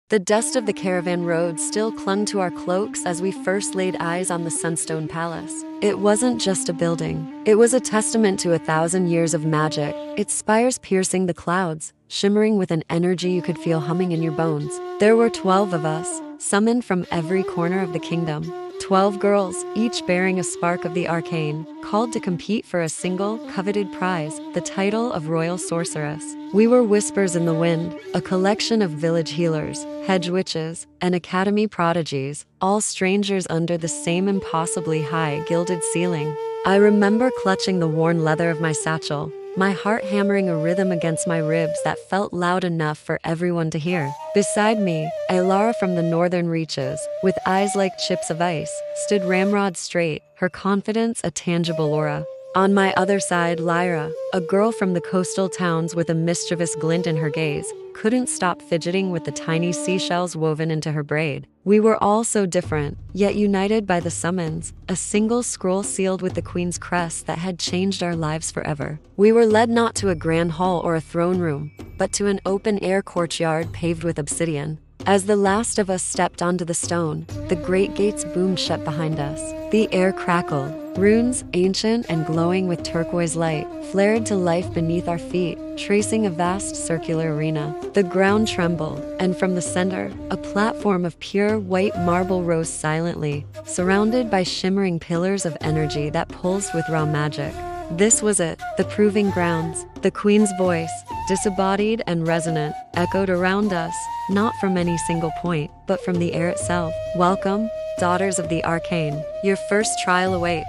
The dust of the caravan road still clung to our cloaks as we first laid eyes on the Sunstone Palace. It wasn't just a building. It was a testament to 1,000 years of magic, its spires piercing the clouds, shimmering with an energy you could feel humming in your bones. There were 12 of us, summoned from every corner of the kingdom. 12 girls, each bearing a spark of the arcane, called to compete for a single, coveted prize, the title of Royal Sorceress. We were whispers in the wind, a collection of village healers, hedge witches, and academy prodigies, all strangers under the same impossibly high, gilded ceiling. I remember clutching the worn leather of my satchel, my heart hammering a rhythm against my ribs that felt loud enough for everyone to hear. Beside me, Elara from the northern reaches, with eyes like chips of ice, stood ramrod straight, her confidence a tangible aura. On my other side, Lyra, a girl from the coastal towns with a mischievous glint in her gaze, couldn't stop fidgeting with the tiny seashells woven into her braid. We were all so different, yet united by the summons, a single scroll sealed with the queen's crest that had changed our lives forever. We were led not to a grand hall or a throne room, but to an open-air courtyard paved with obsidian. As the last of us stepped onto the stone, the great gates boomed shut behind us. The air crackled. Runes, ancient and glowing with turquoise light, flared to life beneath our feet, tracing a vast circular arena. The ground trembled, and from the center, a platform of pure white marble rose silently, surrounded by shimmering pillars of energy that pulsed with raw magic. This was it, the proving grounds. The queen's voice, disembodied and resonant, echoed around us, not from any single point, but from the air itself. Welcome, daughters of the arcane. Your first trial awaits.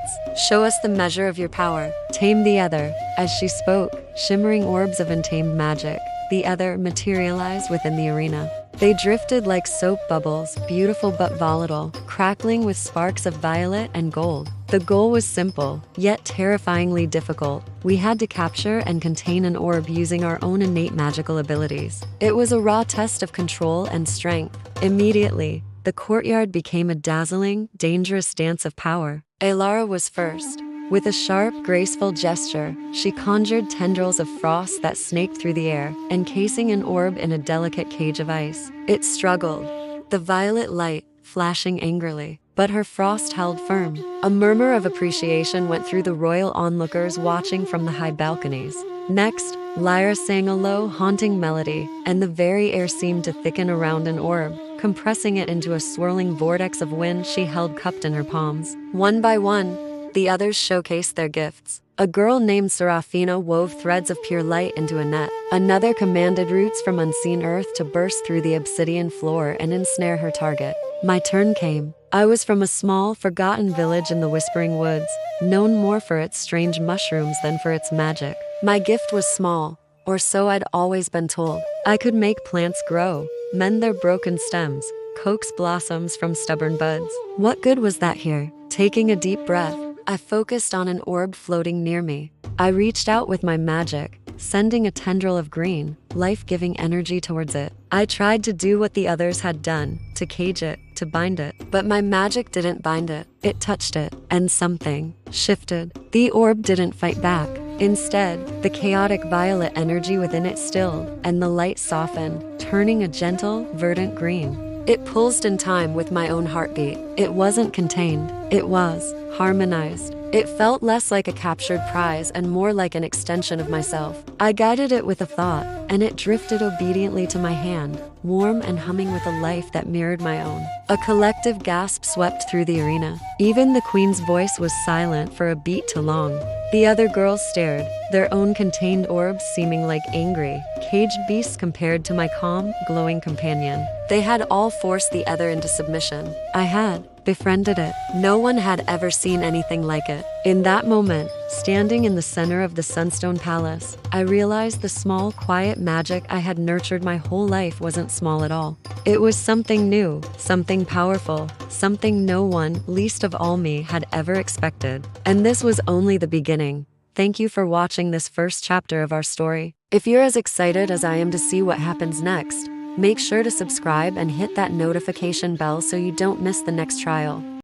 Show us the measure of your power. Tame the other. As she spoke, shimmering orbs of untamed magic, the other materialized within the arena. They drifted like soap bubbles, beautiful but volatile, crackling with sparks of violet and gold. The goal was simple, yet terrifyingly difficult. We had to capture and contain an orb using our own innate magical abilities. It was a raw test of control and strength. Immediately, the courtyard became a dazzling, dangerous dance of power. Elara was first. With a sharp, graceful gesture, she conjured tendrils of frost that snaked through the air, encasing an orb in a delicate cage of ice. It struggled, the violet light flashing angrily, but her frost held firm. A murmur of appreciation went through the royal onlookers watching from the high balconies. Next, Lyra sang a low, haunting melody, and the very air seemed to thicken around an orb, compressing it into a swirling vortex of wind she held cupped in her palms. One by one, the others showcased their gifts. A girl named Serafina wove threads of pure light into a net. Another commanded roots from unseen earth to burst through the obsidian floor and ensnare her target. My turn came. I was from a small, forgotten village in the Whispering Woods, known more for its strange mushrooms than for its magic. My gift was small, or so I'd always been told. I could make plants grow, mend their broken stems, coax blossoms from stubborn buds. What good was that here? Taking a deep breath, I focused on an orb floating near me. I reached out with my magic, sending a tendril of green, life-giving energy towards it. I tried to do what the others had done, to cage it, to bind it. But my magic didn't bind it. It touched it, and something shifted. The orb didn't fight back. Instead, the chaotic violet energy within it stilled, and the light softened, turning a gentle, verdant green. It pulsed in time with my own heartbeat. It wasn't contained. It was harmonized. It felt less like a captured prize and more like an extension of myself. I guided it with a thought, and it drifted obediently to my hand, warm and humming with a life that mirrored my own. A collective gasp swept through the arena. Even the queen's voice was silent for a beat too long. The other girls stared, their own contained orbs seeming like angry, caged beasts compared to my calm, glowing companion. They had all forced the other into submission. I had befriended it. No one had ever seen anything like it. In that moment, standing in the center of the Sunstone Palace, I realized the small, quiet magic I had nurtured my whole life wasn't small at all. It was something new, something powerful, something no one, least of all me, had ever expected. And this was only the beginning. Thank you for watching this first chapter of our story. If you're as excited as I am to see what happens next, make sure to subscribe and hit that notification bell so you don't miss the next trial.